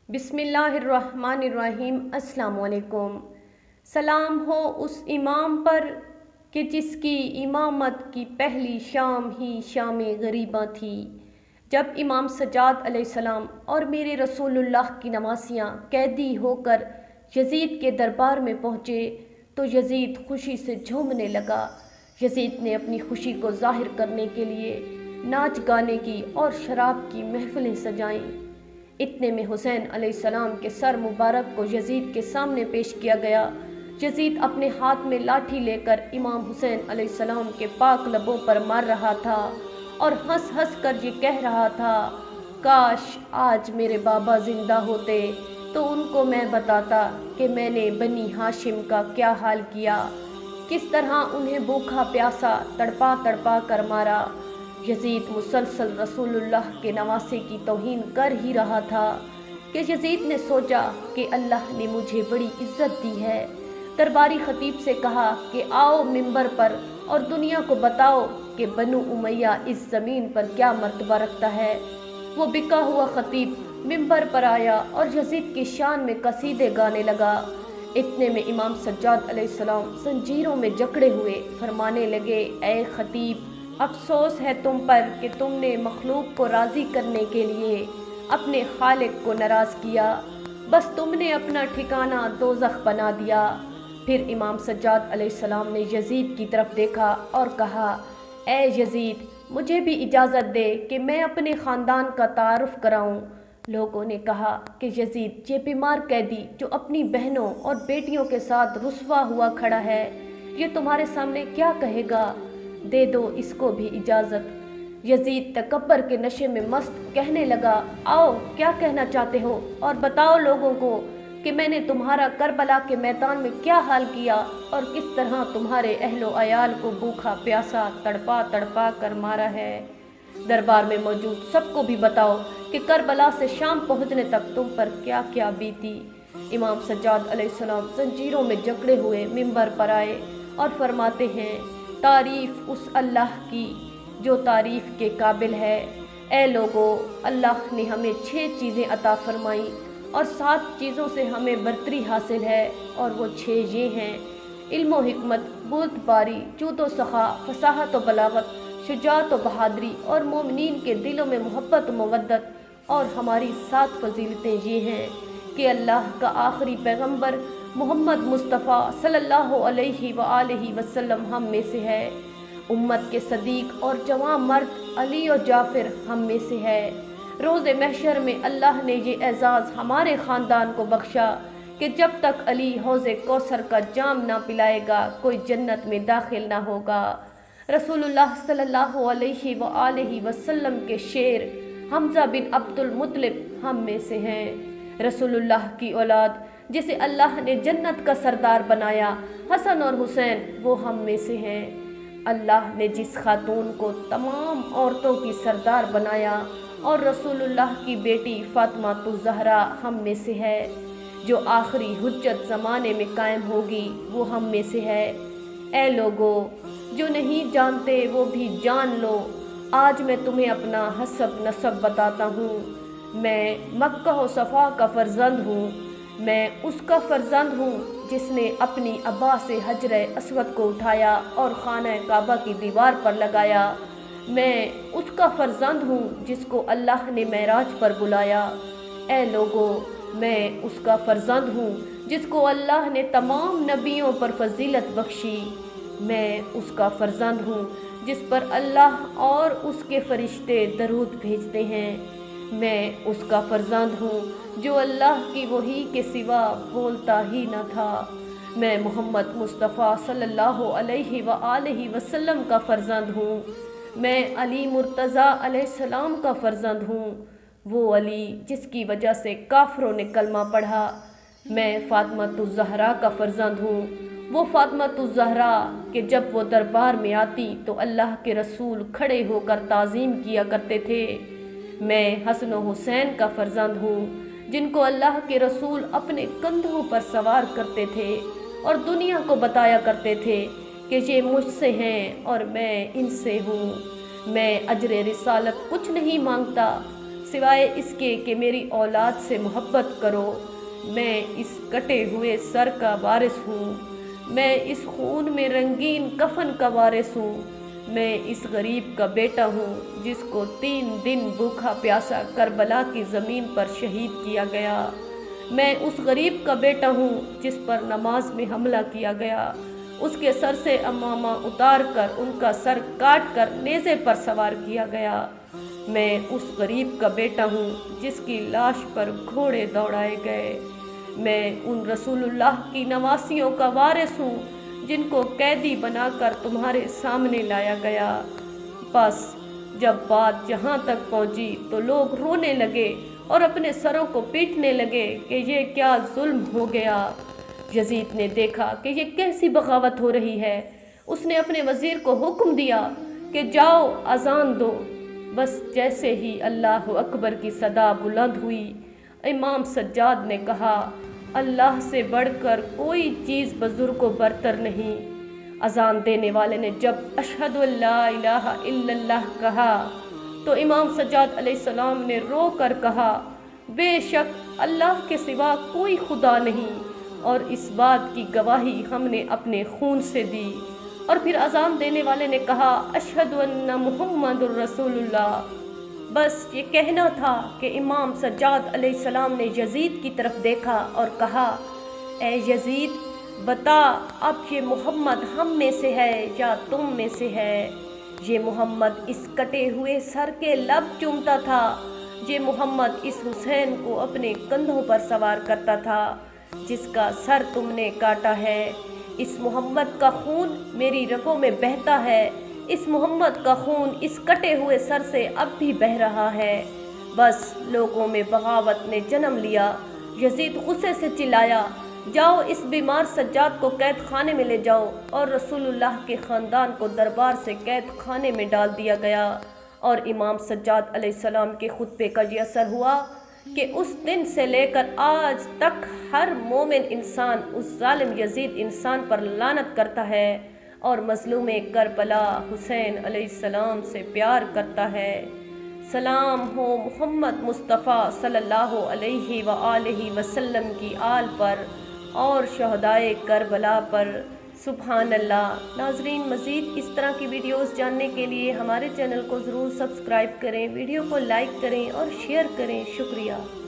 بسم اللہ الرحمن الرحیم۔ السلام علیکم۔ سلام ہو اس امام پر کہ جس کی امامت کی پہلی شام ہی شام غریباں تھی۔ جب امام سجاد علیہ السلام اور میرے رسول اللہ کی نواسیاں قیدی ہو کر یزید کے دربار میں پہنچے تو یزید خوشی سے جھومنے لگا۔ یزید نے اپنی خوشی کو ظاہر کرنے کے لیے ناچ گانے کی اور شراب کی محفلیں سجائیں۔ اتنے میں حسین علیہ السلام کے سر مبارک کو یزید کے سامنے پیش کیا گیا۔ یزید اپنے ہاتھ میں لاٹھی لے کر امام حسین علیہ السلام کے پاک لبوں پر مار رہا تھا اور ہنس ہنس کر یہ کہہ رہا تھا، کاش آج میرے بابا زندہ ہوتے تو ان کو میں بتاتا کہ میں نے بنی ہاشم کا کیا حال کیا، کس طرح انہیں بھوکا پیاسا تڑپا تڑپا کر مارا۔ یزید مسلسل رسول اللہ کے نواسے کی توہین کر ہی رہا تھا کہ یزید نے سوچا کہ اللہ نے مجھے بڑی عزت دی ہے۔ درباری خطیب سے کہا کہ آؤ منبر پر اور دنیا کو بتاؤ کہ بنو امیہ اس زمین پر کیا مرتبہ رکھتا ہے۔ وہ بکا ہوا خطیب منبر پر آیا اور یزید کی شان میں قصیدے گانے لگا۔ اتنے میں امام سجاد علیہ السلام زنجیروں میں جکڑے ہوئے فرمانے لگے، اے خطیب، افسوس ہے تم پر کہ تم نے مخلوق کو راضی کرنے کے لیے اپنے خالق کو ناراض کیا، بس تم نے اپنا ٹھکانہ دوزخ بنا دیا۔ پھر امام سجاد علیہ السلام نے یزید کی طرف دیکھا اور کہا، اے یزید، مجھے بھی اجازت دے کہ میں اپنے خاندان کا تعارف کراؤں۔ لوگوں نے کہا کہ یزید، یہ بیمار قیدی جو اپنی بہنوں اور بیٹیوں کے ساتھ رسوا ہوا کھڑا ہے، یہ تمہارے سامنے کیا کہے گا؟ دے دو اس کو بھی اجازت۔ یزید تکبر کے نشے میں مست کہنے لگا، آؤ کیا کہنا چاہتے ہو اور بتاؤ لوگوں کو کہ میں نے تمہارا کربلا کے میدان میں کیا حال کیا اور کس طرح تمہارے اہل و عیال کو بھوکا پیاسا تڑپا تڑپا کر مارا ہے۔ دربار میں موجود سب کو بھی بتاؤ کہ کربلا سے شام پہنچنے تک تم پر کیا کیا بیتی۔ امام سجاد علیہ السلام زنجیروں میں جکڑے ہوئے منبر پر آئے اور فرماتے ہیں، تعریف اس اللہ کی جو تعریف کے قابل ہے۔ اے لوگو، اللہ نے ہمیں 6 چیزیں عطا فرمائیں اور 7 چیزوں سے ہمیں برتری حاصل ہے، اور وہ 6 یہ ہیں: علم و حکمت، بولت باری، جود و سخا، فصاحت و بلاغت، شجاعت و بہادری، اور مومنین کے دلوں میں محبت و مودت۔ اور ہماری 7 فضیلتیں یہ ہیں کہ اللہ کا آخری پیغمبر محمد مصطفیٰ صلی اللہ علیہ وآلہ وسلم ہم میں سے ہے، امت کے صدیق اور جواں مرد علی و جعفر ہم میں سے ہے۔ روز محشر میں اللہ نے یہ اعزاز ہمارے خاندان کو بخشا کہ جب تک علی حوض کوثر کا جام نہ پلائے گا کوئی جنت میں داخل نہ ہوگا۔ رسول اللہ صلی اللہ علیہ وآلہ وسلم کے شیر حمزہ بن عبد المطلب ہم میں سے ہیں۔ رسول اللہ کی اولاد جسے اللہ نے جنت کا سردار بنایا، حسن اور حسین، وہ ہم میں سے ہیں۔ اللہ نے جس خاتون کو تمام عورتوں کی سردار بنایا اور رسول اللہ کی بیٹی فاطمہ الزہرا ہم میں سے ہے، جو آخری حجت زمانے میں قائم ہوگی، وہ ہم میں سے ہے۔ اے لوگو، جو نہیں جانتے وہ بھی جان لو، آج میں تمہیں اپنا حسب نسب بتاتا ہوں۔ میں مکہ و صفا کا فرزند ہوں۔ میں اس کا فرزند ہوں جس نے اپنی ابا سے حجر اسود کو اٹھایا اور خانہ کعبہ کی دیوار پر لگایا۔ میں اس کا فرزند ہوں جس کو اللہ نے معراج پر بلایا۔ اے لوگو، میں اس کا فرزند ہوں جس کو اللہ نے تمام نبیوں پر فضیلت بخشی۔ میں اس کا فرزند ہوں جس پر اللہ اور اس کے فرشتے درود بھیجتے ہیں۔ میں اس کا فرزند ہوں جو اللہ کی وحی کے سوا بولتا ہی نہ تھا۔ میں محمد مصطفیٰ صلی اللہ علیہ وآلہ وسلم کا فرزند ہوں۔ میں علی مرتضیٰ علیہ السلام کا فرزند ہوں، وہ علی جس کی وجہ سے کافروں نے کلمہ پڑھا۔ میں فاطمہ الزہرا کا فرزند ہوں، وہ فاطمہ الزہرا کہ جب وہ دربار میں آتی تو اللہ کے رسول کھڑے ہو کر تعظیم کیا کرتے تھے۔ میں حسن و حسین کا فرزند ہوں، جن کو اللہ کے رسول اپنے کندھوں پر سوار کرتے تھے اور دنیا کو بتایا کرتے تھے کہ یہ مجھ سے ہیں اور میں ان سے ہوں۔ میں اجر رسالت کچھ نہیں مانگتا، سوائے اس کے کہ میری اولاد سے محبت کرو۔ میں اس کٹے ہوئے سر کا وارث ہوں، میں اس خون میں رنگین کفن کا وارث ہوں، میں اس غریب کا بیٹا ہوں جس کو 3 دن بھوکا پیاسا کربلا کی زمین پر شہید کیا گیا۔ میں اس غریب کا بیٹا ہوں جس پر نماز میں حملہ کیا گیا، اس کے سر سے عمامہ اتار کر ان کا سر کاٹ کر نیزے پر سوار کیا گیا۔ میں اس غریب کا بیٹا ہوں جس کی لاش پر گھوڑے دوڑائے گئے۔ میں ان رسول اللہ کی نواسیوں کا وارث ہوں جن کو قیدی بنا کر تمہارے سامنے لایا گیا۔ بس جب بات جہاں تک پہنچی تو لوگ رونے لگے اور اپنے سروں کو پیٹنے لگے کہ یہ کیا ظلم ہو گیا۔ یزید نے دیکھا کہ یہ کیسی بغاوت ہو رہی ہے۔ اس نے اپنے وزیر کو حکم دیا کہ جاؤ اذان دو۔ بس جیسے ہی اللہ اکبر کی صدا بلند ہوئی، امام سجاد نے کہا، اللہ سے بڑھ کر کوئی چیز بزرگ و برتر نہیں۔ اذان دینے والے نے جب اشہد ان لا الہ الا اللہ کہا تو امام سجاد علیہ السلام نے رو کر کہا، بے شک اللہ کے سوا کوئی خدا نہیں، اور اس بات کی گواہی ہم نے اپنے خون سے دی۔ اور پھر اذان دینے والے نے کہا، اشہد ان محمد الرسول اللہ۔ بس یہ کہنا تھا کہ امام سجاد علیہ السلام نے یزید کی طرف دیکھا اور کہا، اے یزید بتا اب یہ محمد ہم میں سے ہے یا تم میں سے ہے؟ یہ محمد اس کٹے ہوئے سر کے لب چومتا تھا، یہ محمد اس حسین کو اپنے کندھوں پر سوار کرتا تھا جس کا سر تم نے کاٹا ہے۔ اس محمد کا خون میری رگوں میں بہتا ہے، اس محمد کا خون اس کٹے ہوئے سر سے اب بھی بہہ رہا ہے۔ بس لوگوں میں بغاوت نے جنم لیا۔ یزید غصے سے چلایا، جاؤ اس بیمار سجاد کو قید خانے میں لے جاؤ، اور رسول اللہ کے خاندان کو دربار سے قید خانے میں ڈال دیا گیا۔ اور امام سجاد علیہ السلام کے خطبے کا یہ اثر ہوا کہ اس دن سے لے کر آج تک ہر مومن انسان اس ظالم یزید انسان پر لعنت کرتا ہے اور مظلوم کربلا حسین علیہ السلام سے پیار کرتا ہے۔ سلام ہو محمد مصطفیٰ صلی اللہ علیہ وآلہ وسلم کی آل پر اور شہدائے کربلا پر۔ سبحان اللہ۔ ناظرین، مزید اس طرح کی ویڈیوز جاننے کے لیے ہمارے چینل کو ضرور سبسکرائب کریں، ویڈیو کو لائک کریں اور شیئر کریں۔ شکریہ۔